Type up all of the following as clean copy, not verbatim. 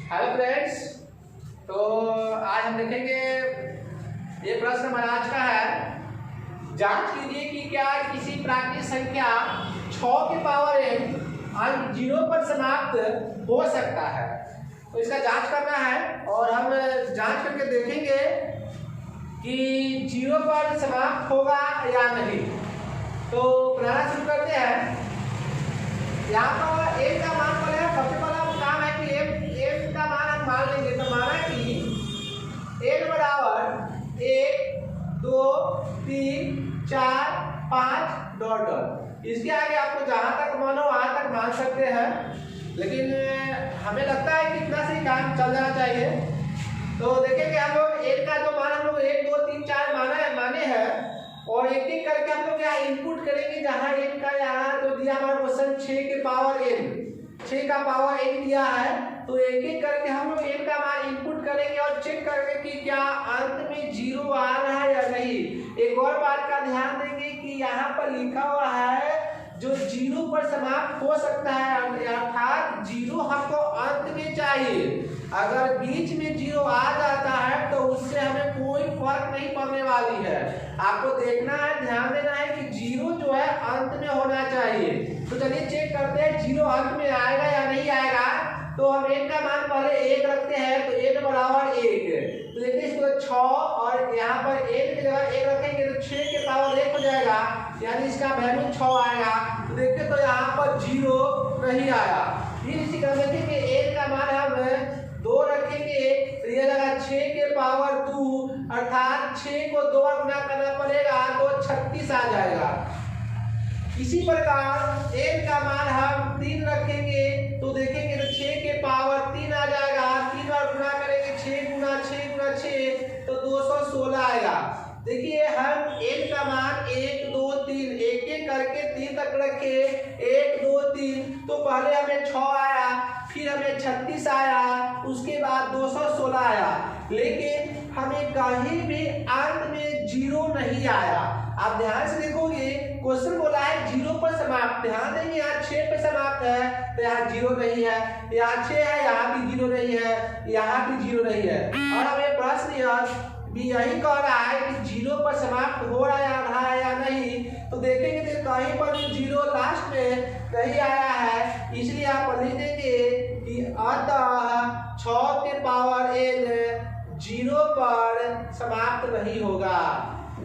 Hello friends, तो आज हम देखेंगे ये प्रश्न हमारा आज का है। जांच कीजिए कि क्या किसी प्राकृतिक संख्या 6 की पावर n अंक 0 पर समाप्त हो सकता है। तो इसका जांच करना है और हम जांच करके देखेंगे कि 0 पर समाप्त होगा या नहीं। तो बनाना शुरू करते हैं। यहाँ पर n का मान बोले हैं, सबसे पहला काम है कि m का मान हम मान लेंगे। तो माना कि n बराबर 1 2 3 4 5 डॉट डॉट। इसके आगे आपको जहां तक मानो वहां तक मान सकते हैं, लेकिन हमें लगता है कि इतना से काम चल जाना चाहिए। तो देखेंगे हम लोग n का जो मान हम लोग 1 2 3 4 माने हैं और एक एक करके हम लोग यहाँ इनपुट करेंगे। जहाँ n का यहाँ जो दिया हमारा क्वेश्चन 6 के पावर n, 6 का पावर n दिया है, तो एक एक करके हम लोग n का मान इनपुट करेंगे और चेक करेंगे कि क्या अंत में 0 आ रहा है या नहीं। एक और बात का ध्यान देंगे कि यहाँ पर लिखा हुआ है जो 0 पर समाप्त हो सकता है, अर्थात 0 हमको अंत में चाहिए। अगर बीच में 0 आ जाता है तो उससे हमें कोई फर्क नहीं पड़ने वाली है। आपको देखना है, ध्यान देना है कि 0 जो है अंत में होना चाहिए। तो चलिए चेक करते हैं 0 अंत में आएगा या नहीं आएगा। तो हम n का मान पहले 1 रखते हैं, तो n बराबर 1। तो देखिए इसको 6 और यहाँ पर n की जगह 1 रखेंगे तो 6 के पावर 1 हो जाएगा, यानी इसका वैल्यू 6 आएगा। तो देखिए तो यहाँ पर 0 नहीं आया। फिर इसी तरह देखेंगे n का मान हम 2 रखेंगे, तो ये लगा 6 के पावर 2, अर्थात 6 को 2 गुना करना पड़ेगा तो 36 आ जाएगा। इसी प्रकार n का मान हम 3 रखेंगे, तो देखेंगे तो 6 के पावर 3 आ जाएगा। 3 बार गुना करेंगे 6 गुना 6 गुना 6 तो 216 आएगा। देखिए हम n का मान 1 2 3 एक एक करके 3 तक रखे, 1 2 3, तो पहले हमें 6 आया, फिर हमें 36 आया, उसके बाद 216 आया, लेकिन हमें कहीं भी अंत में 0 नहीं आया। आप ध्यान से देखोगे क्वेश्चन बोला है 0 पर समाप्त। ध्यान देंगे यहाँ 6 पर समाप्त है तो यहाँ 0 नहीं है, यहाँ 6 है यहाँ भी 0 नहीं है, यहाँ भी 0 नहीं है। और हमें प्रश्न भी यही कह रहा है कि 0 पर समाप्त हो रहा है या नहीं। तो देखेंगे तो कहीं पर भी 0 लास्ट में नहीं आया है, इसलिए आप लिख देंगे कि अतः 6 के पावर n 0 पर समाप्त नहीं होगा।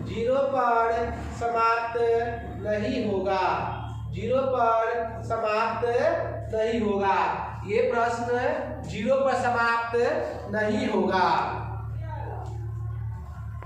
0 पर समाप्त नहीं होगा, 0 पर समाप्त नहीं होगा। ये प्रश्न 0 पर समाप्त नहीं होगा।